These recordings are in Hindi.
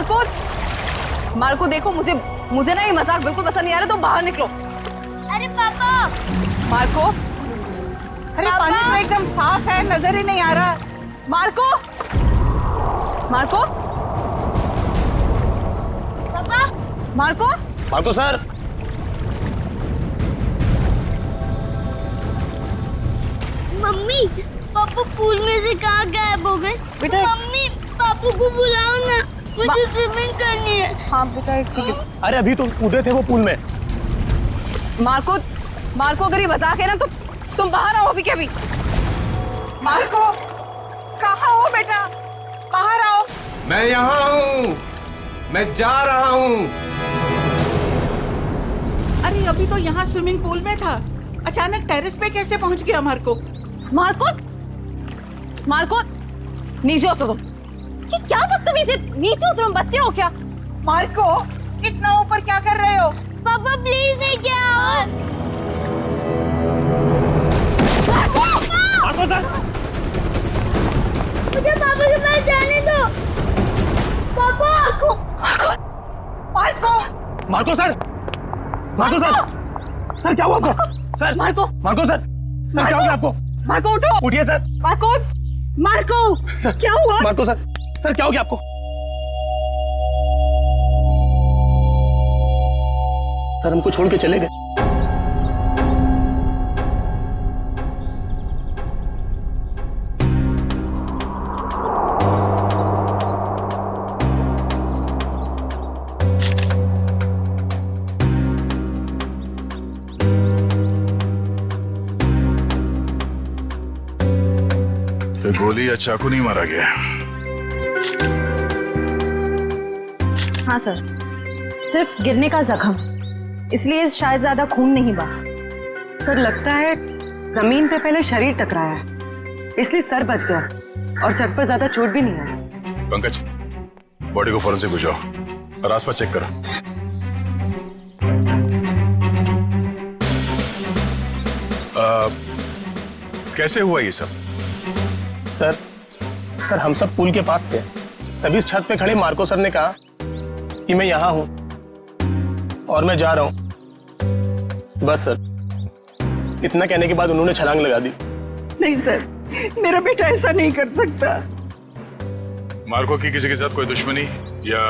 मार्को, मार्को देखो, मुझे ना ये मजाक बिल्कुल पसंद नहीं आ रहा, तुम बाहर निकलो। अरे पापा। मार्को, अरे पानी तो एकदम साफ है, नजर ही नहीं आ रहा। मार्को, मार्को, पापा। Marco, Marco sir. मम्मी, पापा पूल में से कहाँ गायब हो गए? बेटा। मम्मी, पापा को बुलाओ ना, मुझे स्विमिंग करनी है। हाँ बेटा एक सेकंड। अरे अभी तो कूदे थे वो पूल में। मार्को, मार्को अगर ये मजाक है ना तो तुम बाहर आओ अभी के अभी। मार्को, कहाँ हो बेटा? बाहर आओ। मैं यहाँ हूँ, मैं जा रहा हूँ। अरे अभी तो यहाँ स्विमिंग पूल में था, अचानक टेरेस पे कैसे पहुँच गया मार्को? मार्को, मार्को, नीचे उतरो तुम। ये क्या बदतमीजी, नीचे उतरो, बच्चे हो क्या? मार्को, इतना ऊपर क्या कर रहे हो? पापा प्लीज नहीं क्या और मार्को सर। मुझे पापा के पास जाने दो। पापा। Marco, Marco, Marco sir. Marco sir. Sir क्या हुआ आपको? Sir. Marco, Marco sir. Sir क्या हो गया आपको? मार्को उठो। उठिए सर। मार्को, मार्को, सर क्या हुआ? Marco sir. सर क्या हो गया आपको? सर हमको छोड़ के चले गए। तो गोली या चाकू नहीं मारा गया? हाँ सर, सिर्फ गिरने का जख्म, इसलिए शायद ज्यादा खून नहीं बहा। सर लगता है जमीन पे पहले शरीर टकराया है, इसलिए सर बच गया और सर पर ज्यादा चोट भी नहीं आई। पंकज, बॉडी को फॉरेंसिक भिजवाओ और आसपास चेक करो। कैसे हुआ ये सब? सर, सर हम सब पुल के पास थे, तभी इस छत पे खड़े मार्को सर ने कहा कि मैं यहाँ हूँ और मैं जा रहा हूँ। बस सर, इतना कहने के बाद उन्होंने छलांग लगा दी। नहीं सर, मेरा बेटा ऐसा नहीं कर सकता। मार्को की किसी के साथ कोई दुश्मनी या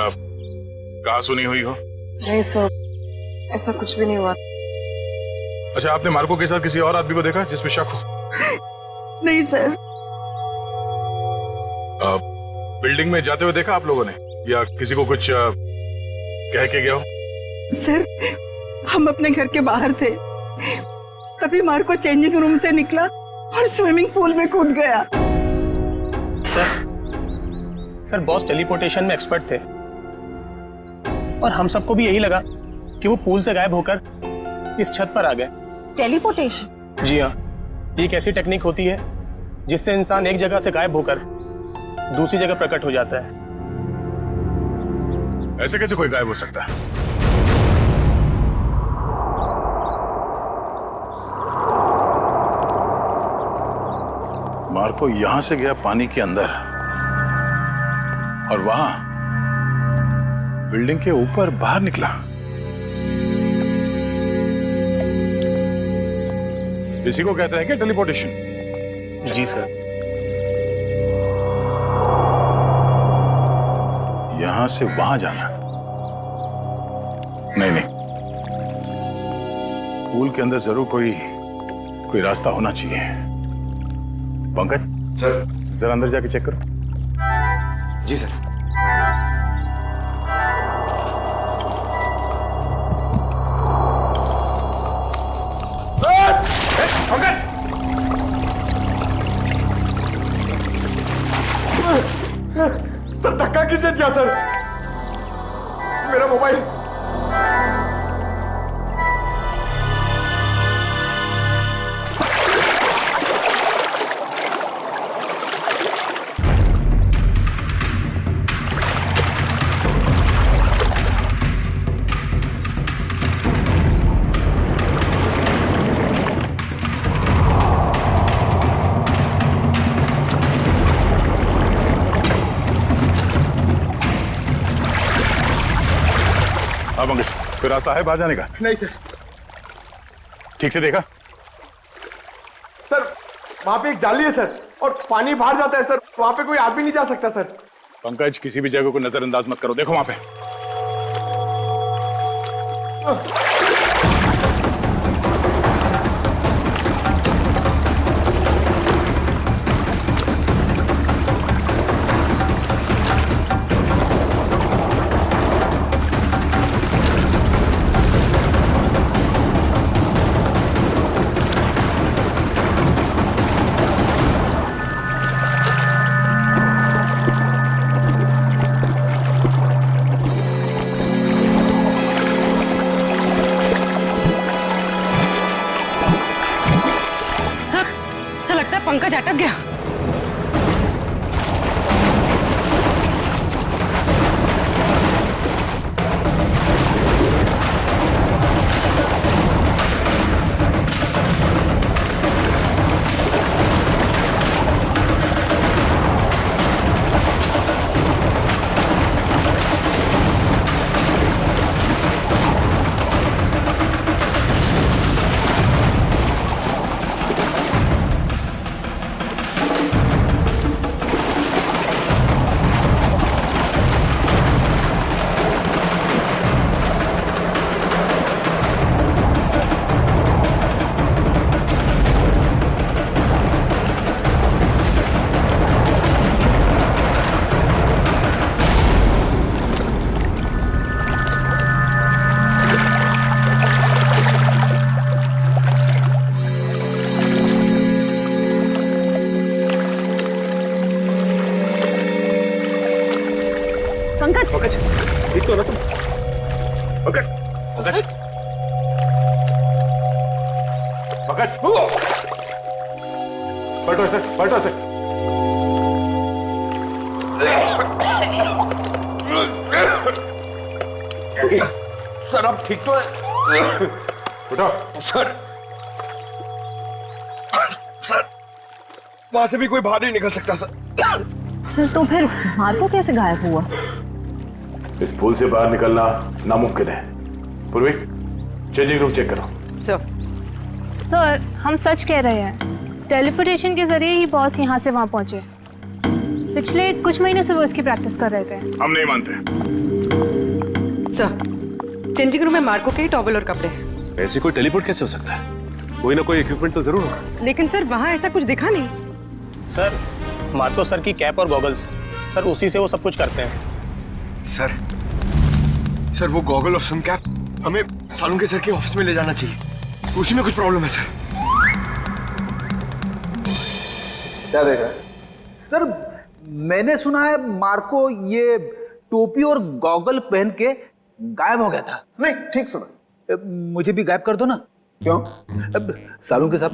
कहा सुनी हुई हो? नहीं सर, ऐसा कुछ भी नहीं हुआ। अच्छा, आपने मार्को के साथ किसी और आदमी को देखा जिसमें शक हो? नहीं सर। बिल्डिंग में जाते हुए देखा आप लोगों ने, या किसी को कुछ कह के गया हो? सर, हम अपने घर के बाहर थे, तभी मार्को चेंजिंग रूम से निकला और स्विमिंग पूल में कूद गया। सर बॉस टेलीपोर्टेशन में एक्सपर्ट थे और हम सबको भी यही लगा कि वो पूल से गायब होकर इस छत पर आ गए। टेलीपोर्टेशन? जी हाँ, ये एक ऐसी टेक्निक होती है जिससे इंसान एक जगह से गायब होकर दूसरी जगह प्रकट हो जाता है। ऐसे कैसे कोई गायब हो सकता है? मार्को यहां से गया पानी के अंदर और वहां बिल्डिंग के ऊपर बाहर निकला। इसी को कहते हैं क्या टेलीपोर्टेशन? जी सर। यहां से वहां जाना? नहीं नहीं, पूल के अंदर जरूर कोई रास्ता होना चाहिए। पंकज सर। जरा अंदर जाके चेक करो। जी सर। सर धक्का किसने दिया सर? मेरा मोबाइल। हाँ पंकज, तो रास्ता है बाहर जाने का? नहीं सर। ठीक से देखा? सर वहां पे एक जाली है सर, और पानी बाहर जाता है सर, वहां पे कोई आदमी नहीं जा सकता सर। पंकज, किसी भी जगह को नजरअंदाज मत करो, देखो वहां पे। सर लगता है पंकज अटक गया। पंकज, पंकज, ठीक तो ना तुम? पंकज, पंकज, पंकज, पलटो ऐसे, पलटो ऐसे। सर अब ठीक तो है? उठो। सर सर वहां से भी कोई बाहर नहीं निकल सकता सर। सर तो फिर मार्को कैसे गायब हुआ? इस पुल से बाहर निकलना नामुमकिन है। पूर्वी, चेंजिंग रूम चेक करो। सर हम सच कह रहे हैं, टेलीपोर्टेशन के जरिए ही बॉस यहाँ से वहाँ पहुँचे। पिछले कुछ महीने से वो इसकी प्रैक्टिस कर रहे थे। हम नहीं मानते। सर चेंजिंग रूम में मार्को के ही टॉवल और कपड़े हैं। ऐसे कोई टेलीपोर्ट कैसे हो सकता है? कोई ना कोई इक्विपमेंट तो जरूर होगा। लेकिन सर वहाँ ऐसा कुछ दिखा नहीं। सर, मार्को सर की कैप और गॉगल्स, सर उसी से वो सब कुछ करते हैं। सर वो गॉगल और सन कैप हमें सालुंके सर के ऑफिस में ले जाना चाहिए, उसी में कुछ प्रॉब्लम है सर। क्या देख रहा है? सर मैंने सुना है मार्को ये टोपी और गॉगल पहन के गायब हो गया था। नहीं, ठीक सुना। मुझे भी गायब कर दो ना। क्यों? अब सालुंके साहब,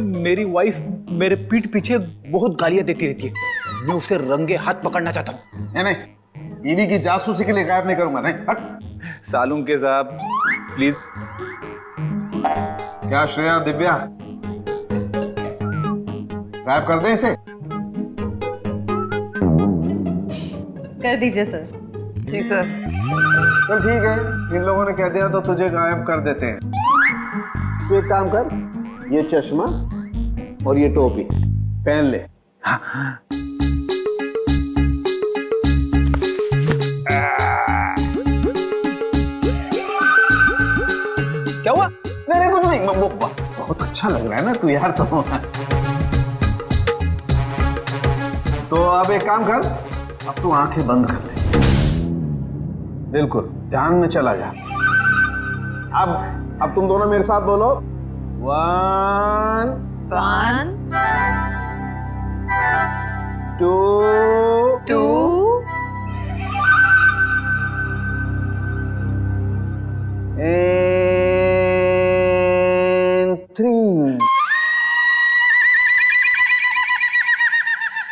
मेरी वाइफ मेरे पीठ पीछे बहुत गालियां देती रहती है। मैं उसे रंगे हाथ पकड़ना चाहता हूँ। नहीं, बीवी की जासूसी के लिए गायब नहीं करूंगा। नहीं, हट। सालुंके साहब प्लीज। क्या श्रेया, दिव्या, गायब कर दें इसे? कर दीजिए सर। जी सर। चल ठीक है, इन लोगों ने कह दिया तो तुझे गायब कर देते हैं। तू एक काम कर, ये चश्मा और ये टोपी पहन ले। क्या हुआ? नहीं कुछ नहीं, बहुत अच्छा लग रहा है ना तू यार। तो अब एक काम कर, अब तू आंखें बंद कर ले, बिल्कुल ध्यान में चला जा। अब तुम दोनों मेरे साथ बोलो, 1 2 and 3।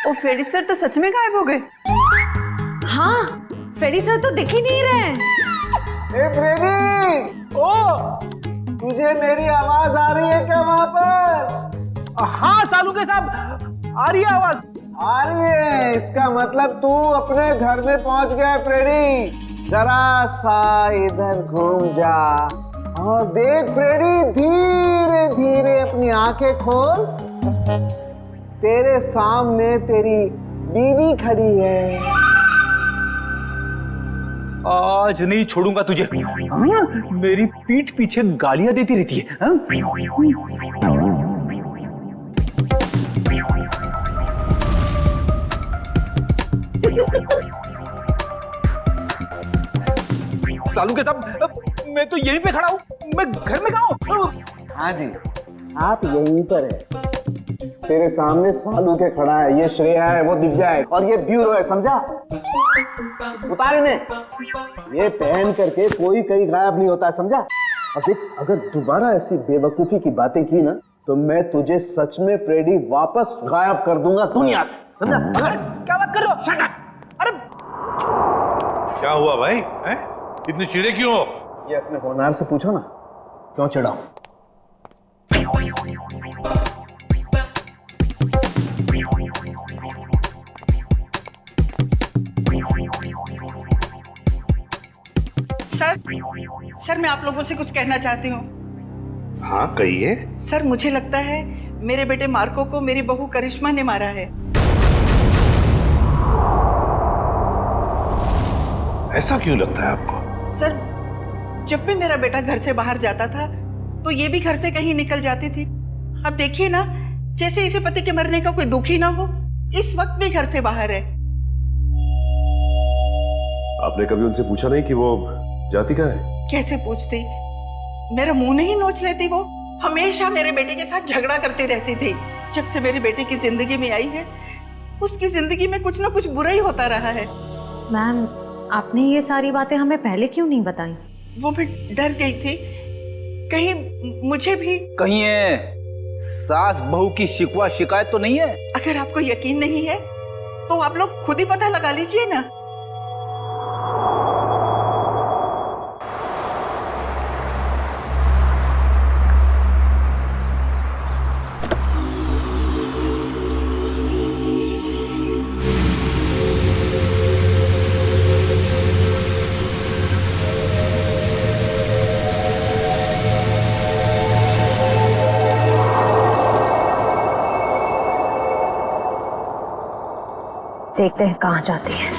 ओ फ्रेडी सर तो सच में गायब हो गए। हाँ, फ्रेडी सर तो दिख ही नहीं रहे। ए फ्रेडी, ओ तुझे मेरी आवाज आ रही है क्या वहां पर? हाँ सालुंके साहब, आ रही है आवाज। आ रही है, इसका मतलब तू अपने घर में पहुंच गया फ्रेडी। जरा सा इधर घूम जा और देख फ्रेडी, धीरे धीरे अपनी आंखें खोल। तेरे सामने तेरी बीवी खड़ी है। आज नहीं छोड़ूंगा तुझे। हाँ? मेरी पीठ पीछे गालियां देती रहती है। हाँ? सालू के साहब, मैं तो यहीं पे खड़ा हूँ, मैं घर में कहाँ हूँ? हाँ जी, आप यहीं पर है। तेरे सामने सालू के खड़ा है, ये श्रेया है, वो दिव्या है और ये ब्यूरो है, समझा? उतार इन्हें। ये पहन करके कोई कहीं गायब नहीं होता है, समझा? अब देख, अगर दोबारा ऐसी बेवकूफी की बातें की ना तो मैं तुझे सच में फ्रेडी वापस गायब कर दूंगा दुनिया से, समझा? क्या बात कर रहे हो? Shut up! अरे क्या हुआ भाई? हैं? इतने चिड़े क्यों हो? ये अपने होनहार से पूछो ना, क्यों चिढ़ाऊं? सर मैं आप लोगों से कुछ कहना चाहती हूँ। हाँ कहिए। सर मुझे लगता है मेरे बेटे मार्को को मेरी बहू करिश्मा ने मारा है। ऐसा क्यों लगता है आपको? सर जब भी मेरा बेटा घर से बाहर जाता था तो ये भी घर से कहीं निकल जाती थी। अब देखिए ना, जैसे इसे पति के मरने का कोई दुख ही ना हो, इस वक्त भी घर से बाहर है। आपने कभी उनसे पूछा नहीं कि वो जाती कहाँ है? कैसे पूछती, मेरा मुंह नहीं नोच लेती। वो हमेशा मेरे बेटे के साथ झगड़ा करती रहती थी। जब से मेरे बेटे की जिंदगी में आई है, उसकी जिंदगी में कुछ ना कुछ बुरा ही होता रहा है। मैम, आपने ये सारी बातें हमें पहले क्यों नहीं बताई? वो मैं डर गई थी, कहीं मुझे भी कहीं है सास बहू की शिकवा शिकायत तो नहीं है? अगर आपको यकीन नहीं है तो आप लोग खुद ही पता लगा लीजिए ना। देखते हैं कहाँ जाती है।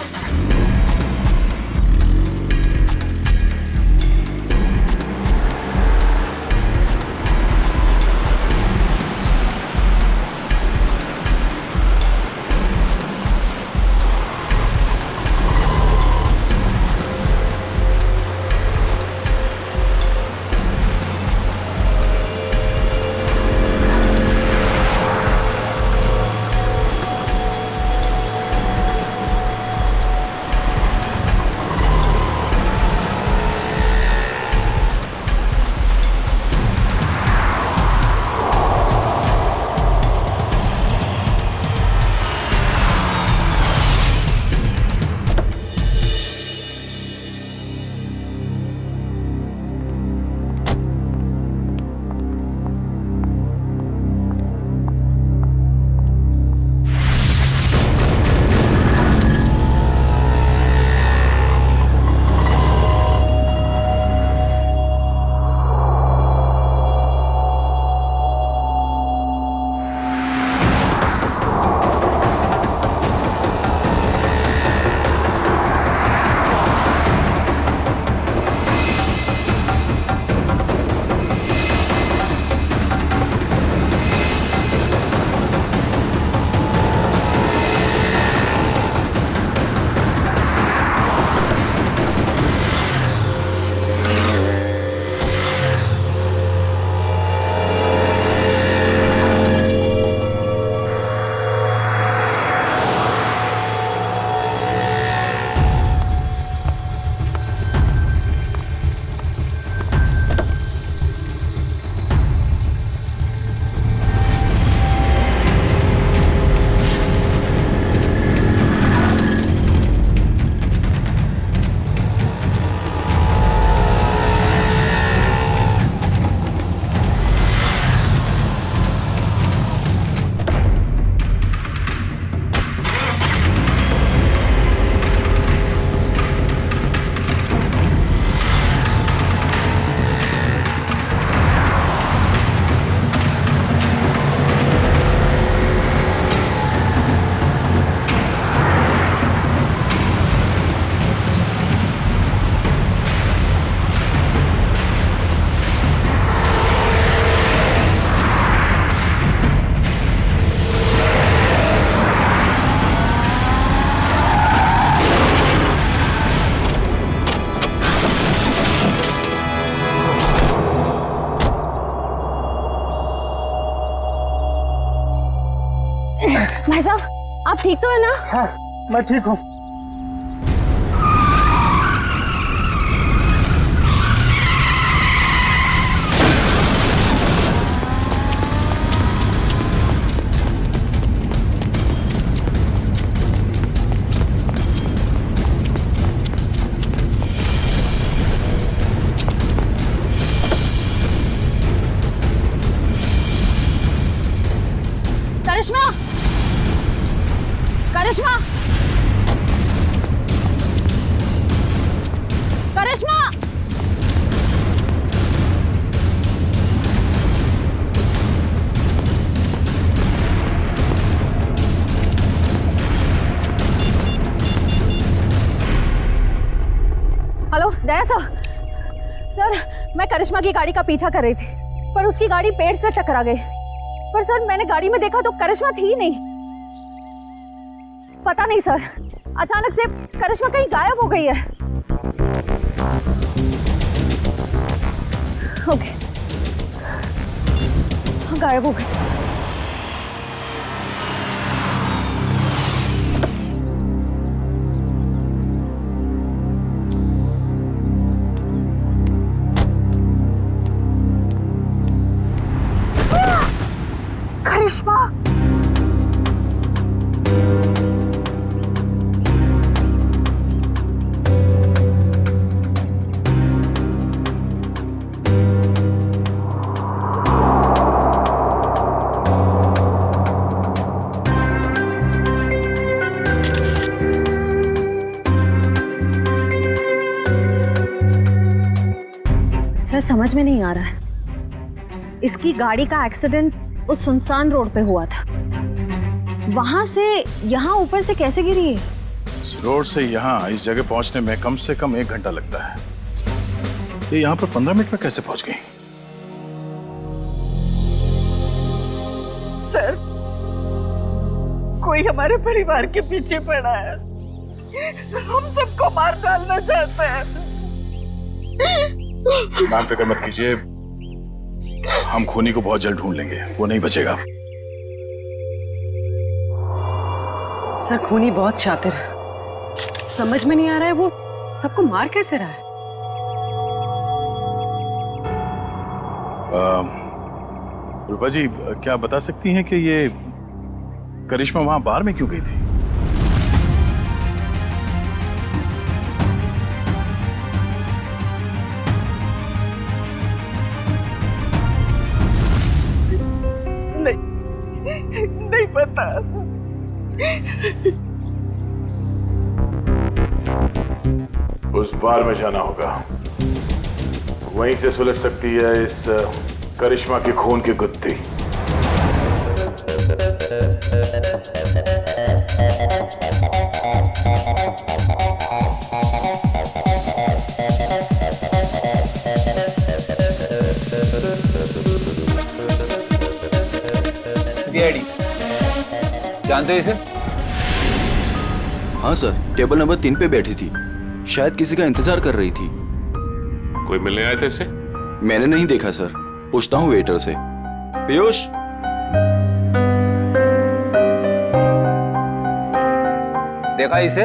ठीक तो है ना? हाँ मैं ठीक हूँ। करिश्मा, करिश्मा, करिश्मा, हेलो दया सर, मैं करिश्मा की गाड़ी का पीछा कर रही थी पर उसकी गाड़ी पेड़ से टकरा गई। पर सर मैंने गाड़ी में देखा तो करिश्मा थी नहीं। पता नहीं सर, अचानक से करिश्मा कहीं गायब हो गई है। ओके, हाँ गायब हो गई। करिश्मा, सर समझ में नहीं आ रहा है, इसकी गाड़ी का एक्सीडेंट उस सुनसान रोड पे हुआ था, वहां से यहाँ ऊपर से कैसे गिरी है? इस रोड से यहाँ इस जगह पहुंचने में कम से कम 1 घंटा लगता है। ये यहाँ पर 15 मिनट में कैसे पहुंच गई? सर, कोई हमारे परिवार के पीछे पड़ा है, हम सबको मार डालना चाहता है। मैम फिक्र मत कीजिए, हम खूनी को बहुत जल्द ढूंढ लेंगे, वो नहीं बचेगा। सर खूनी बहुत शातिर है, समझ में नहीं आ रहा है वो सबको मार कैसे रहा है। रूपा जी क्या बता सकती हैं कि ये करिश्मा वहां बार में क्यों गई थी? नहीं पता। उस बार में जाना होगा, वहीं से सुलझ सकती है इस करिश्मा की खून की गुत्थी। डीआईडी जानते हो इसे? हाँ सर, टेबल नंबर 3 पे बैठी थी, शायद किसी का इंतजार कर रही थी। कोई मिलने आए थे इससे? मैंने नहीं देखा सर, पूछता हूँ वेटर से। पीयूष, देखा इसे?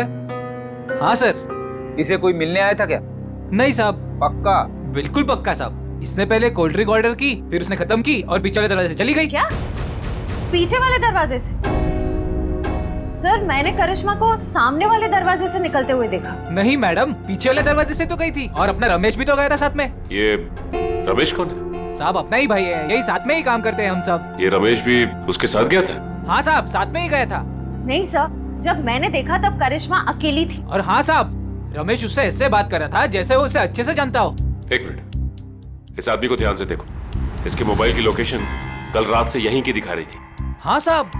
हाँ सर, इसे कोई मिलने आया था क्या? नहीं साहब। पक्का? बिल्कुल पक्का साहब, इसने पहले कोल्ड ड्रिंक ऑर्डर की, फिर उसने खत्म की और पीछे वाले दरवाजे से चली गई। क्या? पीछे वाले दरवाजे से? सर मैंने करिश्मा को सामने वाले दरवाजे से निकलते हुए देखा। नहीं मैडम, पीछे वाले दरवाजे से तो गई थी, और अपना रमेश भी तो गया था साथ में। ये रमेश कौन है? साहब अपना ही भाई है, यही साथ में ही काम करते हैं हम सब। ये रमेश भी उसके साथ गया था? हाँ साहब, साथ में ही गया था। नहीं सर, जब मैंने देखा तब करिश्मा अकेली थी। और हाँ साहब, रमेश उससे ऐसे बात कर रहा था जैसे वो उसे अच्छे से जानता हो। 1 मिनट, इस आदमी को ध्यान से देखो, इसके मोबाइल की लोकेशन कल रात से यहीं की दिखा रही थी। हाँ साहब,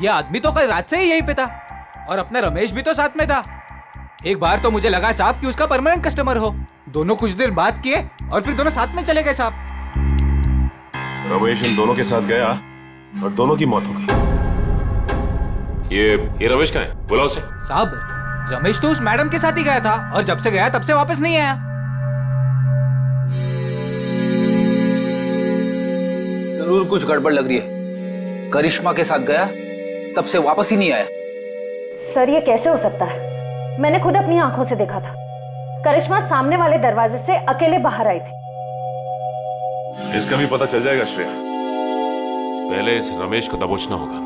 ये आदमी तो कल रात से ही यहीं पे था, और अपना रमेश भी तो साथ में था। एक बार तो मुझे लगा साहब कि उसका परमानेंट कस्टमर हो। दोनों कुछ देर बात किए और फिर दोनों साथ में चले गए साहब। रमेश इन दोनों के साथ गया और दोनों की मौत हो गई। ये रमेश कहाँ है? बुलाओ उसे। साहब रमेश तो उस मैडम के साथ ही गया था, और जब से गया तब से वापस नहीं आया। जरूर कुछ गड़बड़ लग रही है। करिश्मा के साथ गया, तब से वापस ही नहीं आया। सर ये कैसे हो सकता है? मैंने खुद अपनी आंखों से देखा था। करिश्मा सामने वाले दरवाजे से अकेले बाहर आई थी। इसका भी पता चल जाएगा श्रेया। पहले इस रमेश को दबोचना होगा हमें।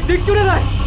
दिख क्यों नहीं रहा है?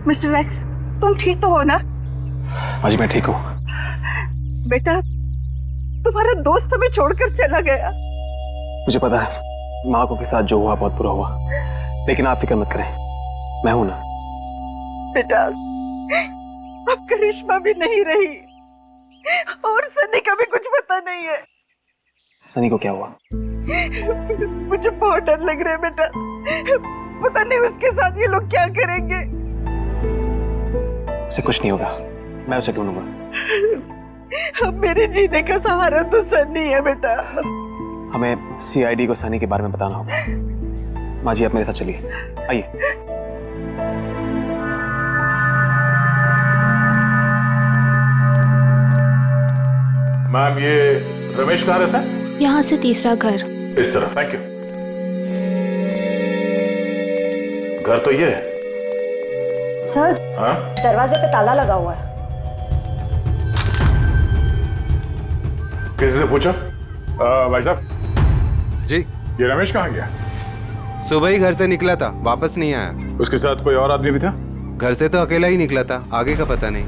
मिस्टर एक्स, तुम ठीक तो हो ना? माँ जी मैं ठीक हूँ। बेटा, तुम्हारा दोस्त हमें छोड़कर चला गया। मुझे पता है माँ को के साथ जो हुआ बहुत बुरा हुआ, लेकिन आप फिक्र मत करें, मैं हूं ना। बेटा, अब करिश्मा भी नहीं रही और सनी का भी कुछ पता नहीं है। सनी को क्या हुआ? मुझे बहुत डर लग रहा है बेटा, पता नहीं उसके साथ ये लोग क्या करेंगे। उसे कुछ नहीं होगा, मैं उसे ढूंढूंगा। अब मेरे जीने का सहारा तो सनी है बेटा। हमें सीआईडी को सनी के बारे में बताना होगा। माँ जी आप मेरे साथ चलिए, आइए। मैम, ये रमेश कहाँ रहता है? यहाँ से तीसरा घर। इस तरफ। Thank you. घर तो ये है। सर, हाँ? दरवाजे पे ताला लगा हुआ है। किसी से पूछा? भाई साहब जी, ये रमेश कहाँ गया? सुबह ही घर से निकला था, वापस नहीं आया। उसके साथ कोई और आदमी भी था? घर से तो अकेला ही निकला था, आगे का पता नहीं।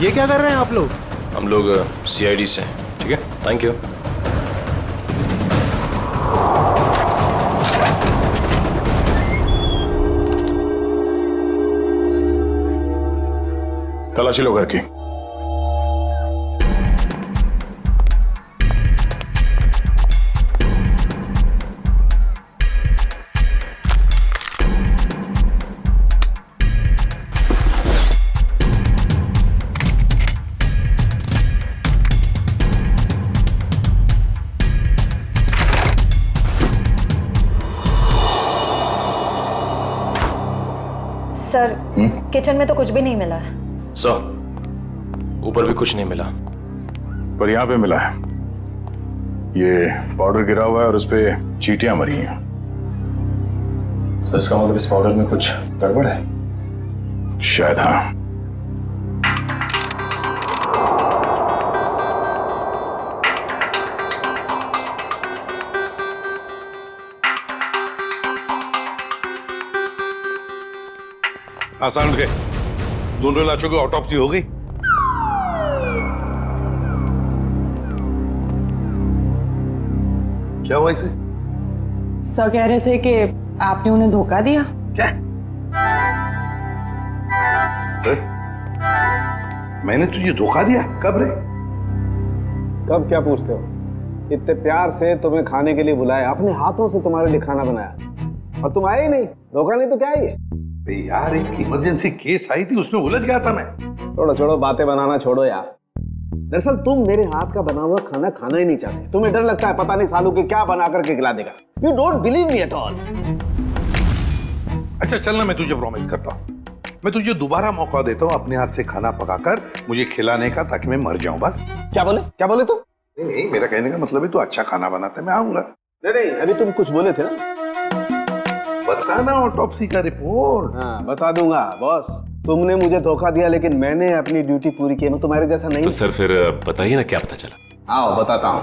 ये क्या कर रहे हैं आप लोग? हम लोग सीआईडी से हैं। ठीक है, थैंक यू। तलाशी लो घर की। सर किचन में तो कुछ भी नहीं मिला है। सर ऊपर भी कुछ नहीं मिला, पर यहाँ पे मिला है। ये पाउडर गिरा हुआ है और उस पे चींटियां मरी हैं। सर इसका मतलब इस पाउडर में कुछ गड़बड़ है? शायद हाँ। आसान के दोनों लाशों की ऑटोप्सी हो गई। क्या हुआ इसे? सर कह रहे थे कि आपने उन्हें धोखा दिया। क्या? मैंने तुझे धोखा दिया? कब रे? कब क्या पूछते हो? इतने प्यार से तुम्हें खाने के लिए बुलाया, अपने हाथों से तुम्हारे लिए खाना बनाया और तुम आए ही नहीं। धोखा नहीं तो क्या है ये? यार एक इमरजेंसी केस आई थी, उसमें उलझ गया था मैं। छोड़ो छोड़ो, बातें बनाना छोड़ो यार। दरअसल तुम मेरे हाथ का बना हुआ खाना खाना ही नहीं चाहते। तुम्हें डर लगता है पता नहीं सालू के क्या बना करके खिला देगा। You don't believe me at all. अच्छा चलना, मैं तुझे प्रॉमिस करता हूँ, मैं तुझे दोबारा मौका देता हूँ अपने हाथ से खाना पकाकर मुझे खिलाने का, ताकि मैं मर जाऊं बस। क्या बोले तुम? नहीं, मेरा कहने का मतलब है तू अच्छा खाना बनाता है, मैं आऊंगा। नहीं, अभी तुम कुछ बोले थे ना। बताना ऑटोप्सी का रिपोर्ट। हाँ बता दूंगा बॉस। तुमने मुझे धोखा दिया लेकिन मैंने अपनी ड्यूटी पूरी की। मैं तुम्हारे जैसा नहीं। तो सर फिर बताइए ना क्या पता चला। आओ बताता हूँ।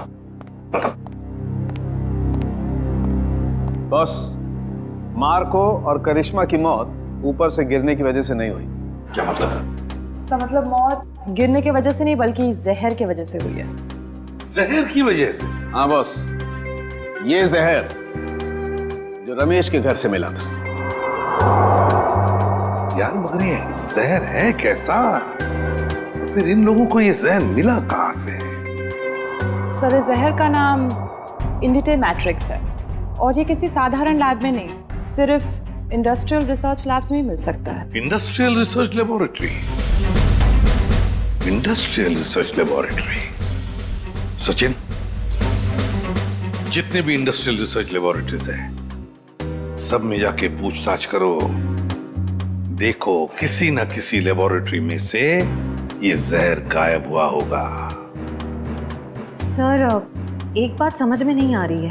बॉस, मार्को और करिश्मा की मौत ऊपर से गिरने की वजह से नहीं हुई। क्या मतलब? सर मतलब मौत गिरने की वजह से नहीं बल्कि जहर की वजह से हुई है। जहर की वजह से? हाँ बॉस, ये जहर जो रमेश के घर से मिला था। यार मगर ये जहर है कैसा? फिर इन लोगों को ये जहर मिला कहां से? सर इस जहर का नाम इंडिटे मैट्रिक्स है और ये किसी साधारण लैब में नहीं, सिर्फ इंडस्ट्रियल रिसर्च लैब्स में ही मिल सकता है। Industrial research laboratory? Industrial research laboratory? Sachin, जितने भी इंडस्ट्रियल रिसर्च लेबोरेटरीज हैं सब में जाके पूछताछ करो। देखो किसी ना किसी लेबोरेटरी में से ये जहर गायब हुआ होगा। सर एक बात समझ में नहीं आ रही है।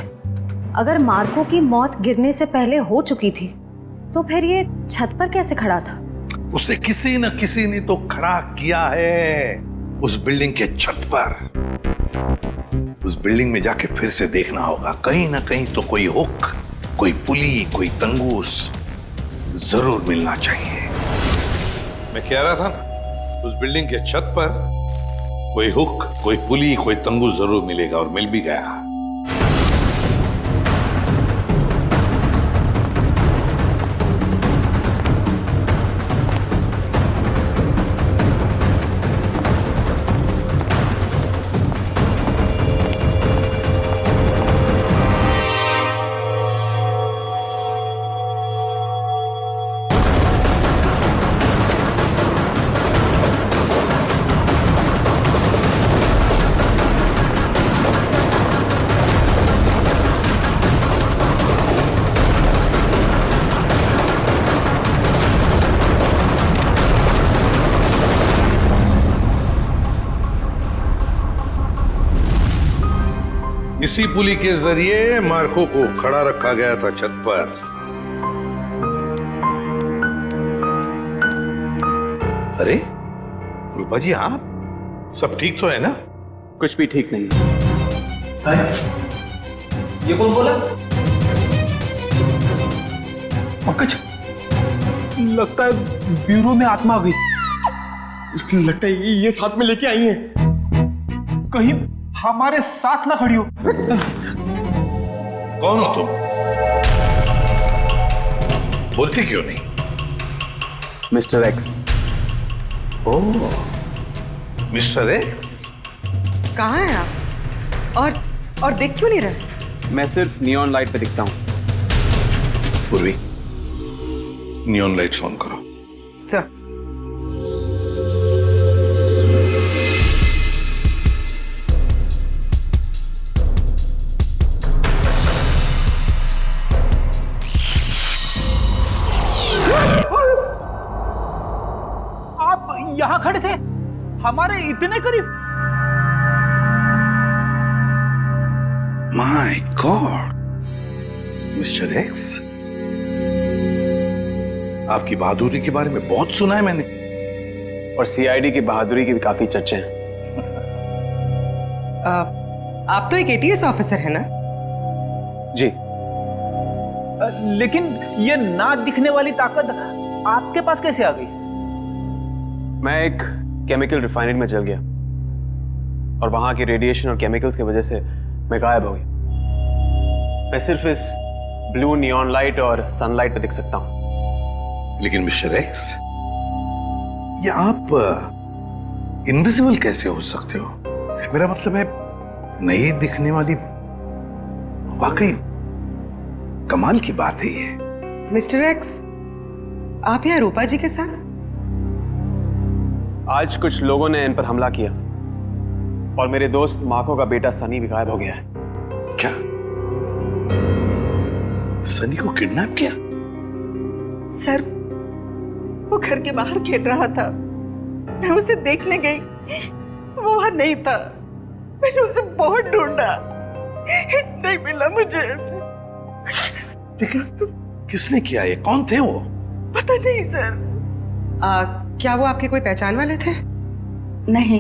अगर मार्को की मौत गिरने से पहले हो चुकी थी तो फिर ये छत पर कैसे खड़ा था? उसे किसी न किसी ने तो खड़ा किया है उस बिल्डिंग के छत पर। उस बिल्डिंग में जाके फिर से देखना होगा, कहीं ना कहीं तो कोई हुक, कोई पुली, कोई तंगूस जरूर मिलना चाहिए। मैं कह रहा था ना, उस बिल्डिंग के छत पर कोई हुक, कोई पुली, कोई तंगूस जरूर मिलेगा और मिल भी गया। इसी पुली के जरिए मार्को को खड़ा रखा गया था छत पर। अरे रूपा जी, आप सब ठीक तो है ना? कुछ भी ठीक नहीं है। ये कौन बोला? पंकज, लगता है ब्यूरो में आत्मा आ गई। लगता है ये साथ में लेके आई हैं। कहीं हमारे साथ ना खड़ी हो। कौन हो तुम? बोलते क्यों नहीं? Mister X. Oh, mister X. कहाँ हैं आप? और देख क्यों नहीं रहे? मैं सिर्फ नियॉन लाइट पे दिखता हूँ। पूर्वी, नियॉन लाइट्स ऑन करो। सर। इतने करीब? माय गॉड, मिस्टर एक्स, आपकी बहादुरी के बारे में बहुत सुना है मैंने। और सीआईडी की बहादुरी की भी काफी चर्चे हैं। आप तो एक एटीएस ऑफिसर है ना? जी। लेकिन ये ना दिखने वाली ताकत आपके पास कैसे आ गई? मैं एक केमिकल रिफाइनरी में जल गया और वहां के रेडिएशन और केमिकल्स की वजह से मैं गायब हो गया। मैं सिर्फ इस ब्लू नियॉन लाइट और सनलाइट पे दिख सकता हूं। लेकिन मिस्टर एक्स, ये आप इनविजिबल कैसे हो सकते हो? मेरा मतलब है, नहीं दिखने वाली, वाकई कमाल की बात है ये। मिस्टर एक्स, आप यहाँ रूपा जी के साथ? आज कुछ लोगों ने इन पर हमला किया और मेरे दोस्त माको का बेटा सनी भी गायब हो गया है। क्या? सनी को किडनैप किया? सर, वो घर के बाहर खेल रहा था, मैं उसे देखने गई, वो वहां नहीं था। मैंने उसे बहुत ढूंढा, नहीं मिला मुझे। लेकिन किसने किया ये? कौन थे वो? पता नहीं सर। क्या वो आपके कोई पहचान वाले थे? नहीं।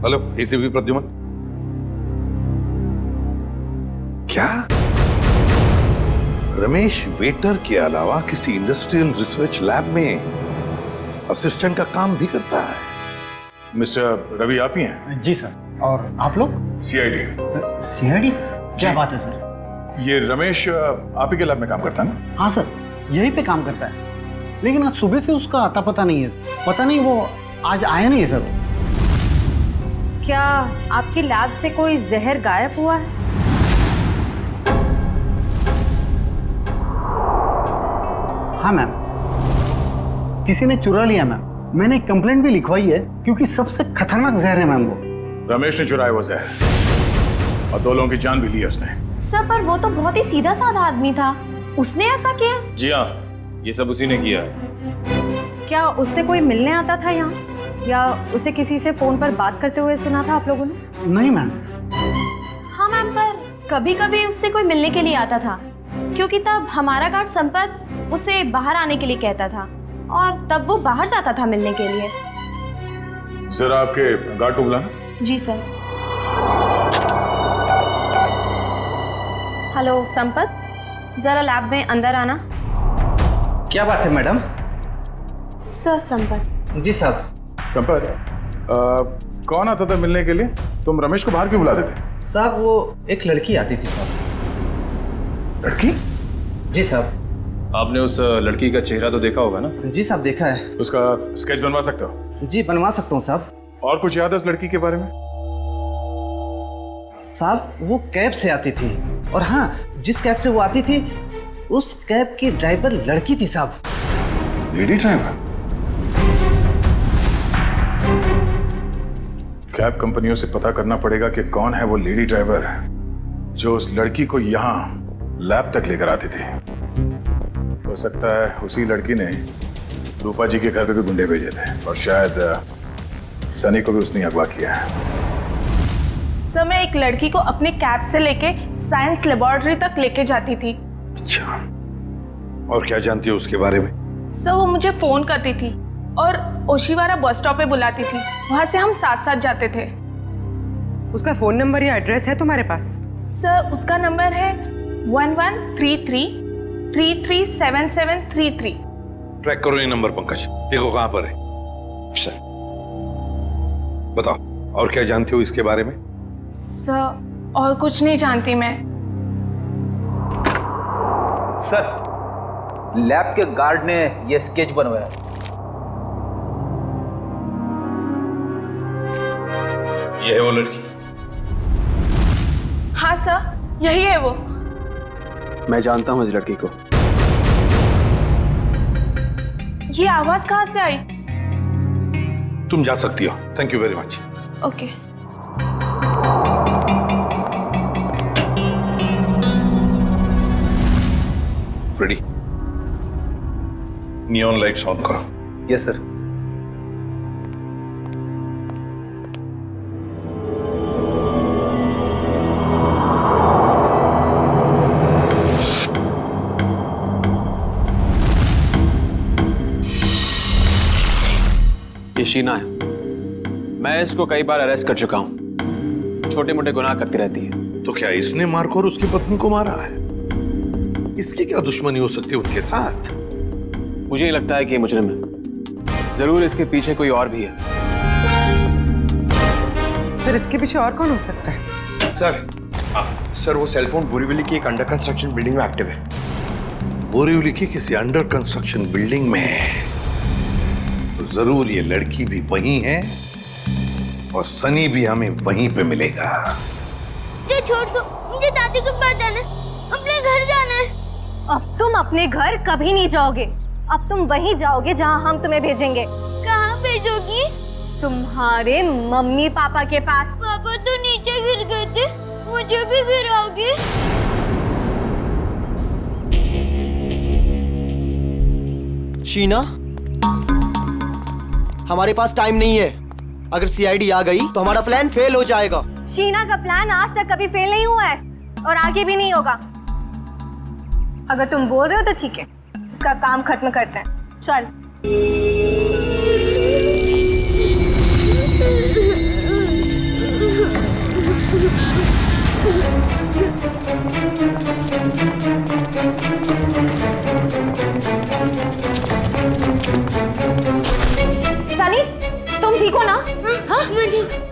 Hello, ACP Pradyuman. क्या रमेश वेटर के अलावा किसी इंडस्ट्रियल रिसर्च लैब में असिस्टेंट का काम भी करता है? मिस्टर रवि आप ही हैं? जी सर। और आप लोग? सीआईडी। सीआईडी? क्या बात है सर? ये रमेश आप ही के लैब में काम करता है ना? हाँ सर, यहीं पे काम करता है, लेकिन आज सुबह से उसका आता पता नहीं है। पता नहीं वो आज आया नहीं है सर। क्या आपकी लैब से कोई जहर गायब हुआ है? हाँ मैम, किसी ने चुरा लिया मैम। मैंने एक कंप्लेंट भी लिखवाई है, क्योंकि सबसे खतरनाक जहर है मैम वो। रमेश ने चुराया वो जहर और 2 लोगों की जान भी ली है उसने। सर, पर वो तो बहुत ही सीधा साधा आदमी था, उसने ऐसा किया? जी हाँ, ये सब उसी ने किया। क्या उससे कोई मिलने आता था यहाँ, या उसे किसी से फोन पर बात करते हुए सुना था आप लोगों ने? नहीं मैम। हाँ मैम, पर कभी कभी उससे कोई मिलने के लिए आता था, क्योंकि तब हमारा गार्ड संपत उसे बाहर आने के लिए कहता था और तब वो बाहर जाता था मिलने के लिए। जरा आपके गार्ड को बुलाना। जी सर। हेलो संपत, जरा लैब में अंदर आना। क्या बात है मैडम? सर संपत। जी साहब। संपत, कौन आता था मिलने के लिए? तुम रमेश को बाहर क्यों बुलाते थे? साहब, वो एक लड़की आती थी साहब। लड़की? जी साहब। आपने उस लड़की का चेहरा तो देखा होगा ना? जी साहब, देखा है। उसका स्केच बनवा सकते हो? जी बनवा सकता हूँ साहब। और कुछ याद है उस लड़की के बारे में? साहब, वो कैब से आती थी, और हाँ, जिस कैब से वो आती थी उस कैब की ड्राइवर लड़की थी साहब। Lady driver? कैब कंपनियों से पता करना पड़ेगा कि कौन है वो लेडी ड्राइवर जो उस लड़की को यहाँ लैब तक लेकर आती थी। हो सकता है उसी लड़की ने रूपा जी के घर पे भी गुंडे भेजे थे, और शायद सनी को भी उसने अगवा किया है। सर, मैं एक लड़की को अपने कैब से लेके साइंस लेबोरेटरी तक लेके जाती थी। अच्छा, और क्या जानती हो उसके बारे में? सर, वो मुझे फोन करती थी और ओशिवारा बस स्टॉप पे बुलाती थी, वहां से हम साथ साथ जाते थे। उसका फोन नंबर या एड्रेस है तुम्हारे पास? सर, उसका नंबर है 1133337733। ट्रैक करो ये नंबर पंकज, देखो कहां पर है। सर बताओ, और क्या जानते हो इसके बारे में? सर, और कुछ नहीं जानती मैं। सर, लैब के गार्ड ने ये स्केच बनवाया। ये है वो लड़की? हाँ सर, यही है वो। मैं जानता हूँ इस लड़की को। ये आवाज कहाँ से आई? तुम जा सकती हो। Thank you very much. Okay. Freddy, neon lights on करो। Yes sir. ये शीना है। मैं इसको कई बार अरेस्ट कर चुका हूं। छोटे मोटे गुनाह करती रहती है। तो क्या इसने मारकर उसकी पत्नी को मारा है? इसकी क्या दुश्मनी हो सकती है उनके साथ? मुझे ये लगता है कि ये मुजरिम है। जरूर इसके पीछे कोई और भी है। सर इसके पीछे और कौन हो सकता है? सर वो सेलफोन बोरीवली की एक अंडर कंस्ट्रक्शन बिल्डिंग में एक्टिव है। बोरीवली की किसी अंडर कंस्ट्रक्शन बिल्डिंग में है तो जरूर ये लड़की भी वहीं है और सनी भी हमें वहीं पे मिलेगा। मुझे छोड़ दो, मुझे दादी के पास जाना है, अपने घर जाना है। अब तुम अपने घर कभी नहीं जाओगे। अब तुम वहीं जाओगे जहां हम तुम्हें भेजेंगे। कहाँ भेजोगी? तुम्हारे मम्मी पापा के पास। पापा तो नीचे गिर गए थे, मुझे भी गिराओगे? शीना, हमारे पास टाइम नहीं है। अगर सीआईडी आ गई तो हमारा प्लान फेल हो जाएगा। शीना का प्लान आज तक कभी फेल नहीं हुआ है और आगे भी नहीं होगा। अगर तुम बोल रहे हो तो ठीक है, इसका काम खत्म करते हैं। चल। सनी, तुम ठीक हो ना? हाँ, मैं ठीक।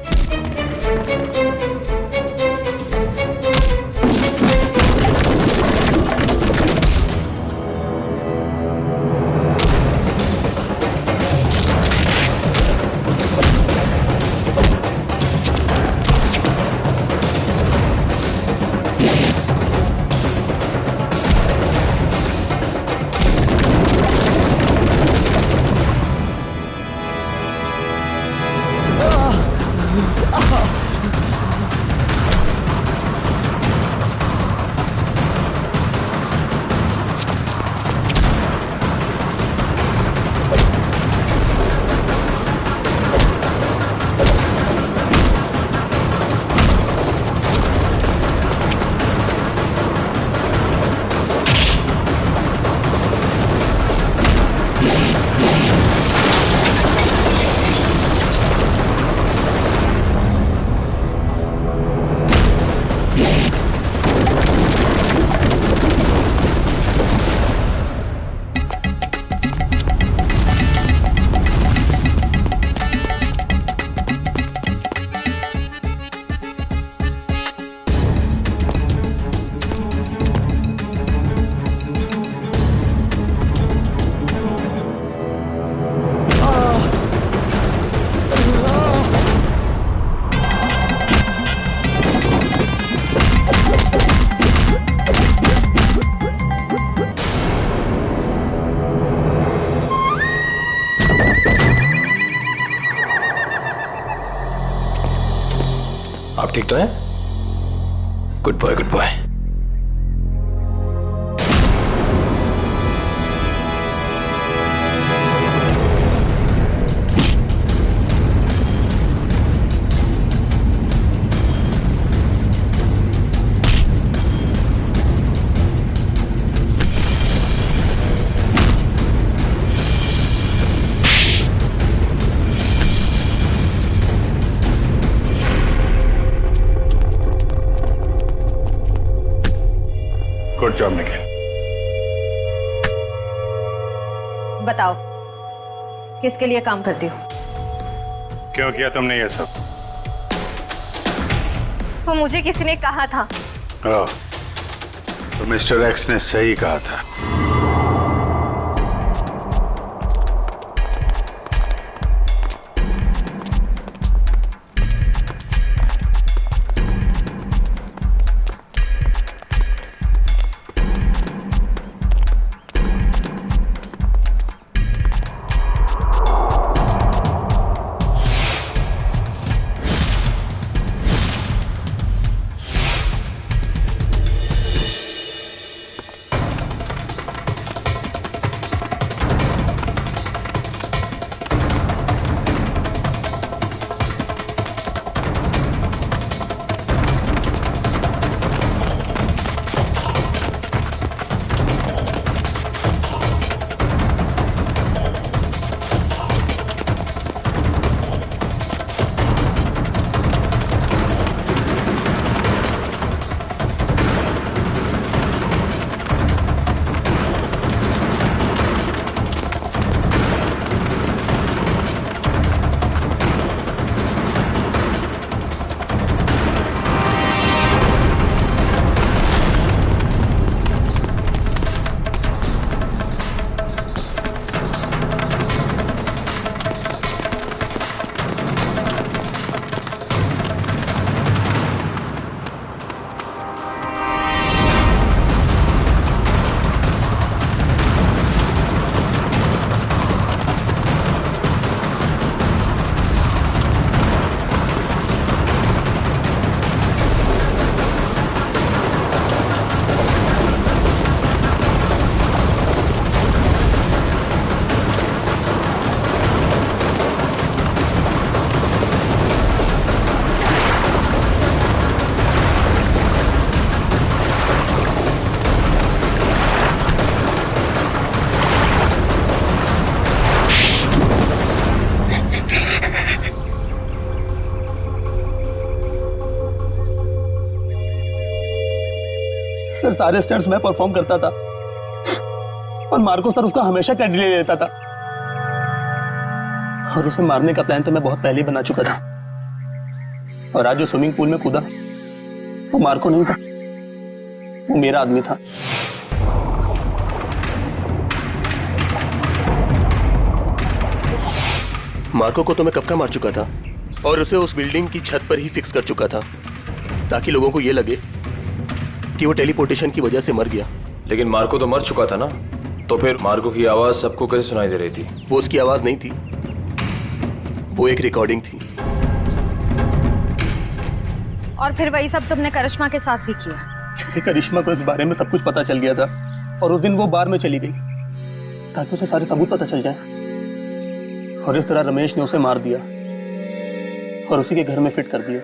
आप ठीक तो हैं? Good boy, good boy. Good job Nikhil. बताओ, किसके लिए काम करती हो? क्यों किया तुमने ये सब? वो मुझे किसी ने कहा था। तो मिस्टर एक्स ने सही कहा था। सर सारे स्टंट्स मैं परफॉर्म करता था और मार्को सर उसका हमेशा क्रेडिट ले लेता था। और उसे मारने का प्लान तो मैं बहुत पहले ही बना चुका था। और आज जो स्विमिंग पूल में कूदा वो मार्को नहीं था, वो मेरा आदमी था। मार्को को तो मैं कब का मार चुका था और उसे उस बिल्डिंग की छत पर ही फिक्स कर चुका था ताकि लोगों को यह लगे कि वो टेलीपोर्टेशन की वजह से मर गया। लेकिन मार्को तो मर चुका था ना, तो फिर मार्को की आवाज सबको कैसे सुनाई दे रही थी? वो उसकी आवाज नहीं थी, वो एक रिकॉर्डिंग थी। और फिर वही सब तुमने करिश्मा के साथ भी किया? क्योंकि करिश्मा को इस बारे में सब कुछ पता चल गया था और उस दिन वो बार में चली गई ताकि उसे सारे सबूत पता चल जाए। और इस तरह रमेश ने उसे मार दिया और उसी के घर में फिट कर दिया।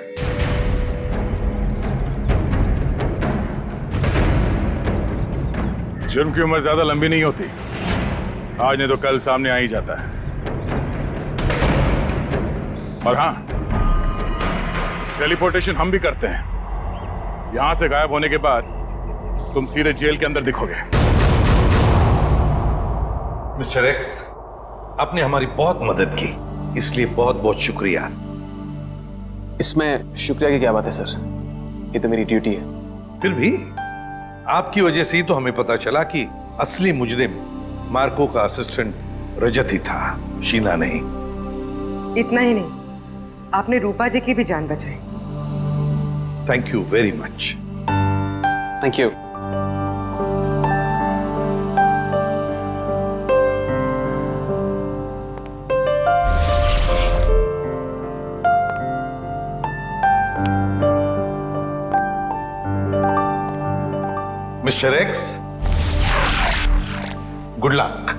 जुर्म की उम्र ज्यादा लंबी नहीं होती, आज नहीं तो कल सामने आ ही जाता है। और हाँ, टेलीपोर्टेशन हम भी करते हैं। यहां से गायब होने के बाद तुम सीधे जेल के अंदर दिखोगे। मिस्टर एक्स, आपने हमारी बहुत मदद की, इसलिए बहुत बहुत शुक्रिया। इसमें शुक्रिया की क्या बात है सर, ये तो मेरी ड्यूटी है। फिर भी आपकी वजह से ही तो हमें पता चला कि असली मुजरिम मार्को का असिस्टेंट रजत ही था, शीना नहीं। इतना ही नहीं, आपने रूपा जी की भी जान बचाई। Thank you very much. Thank you. Mister x, good luck.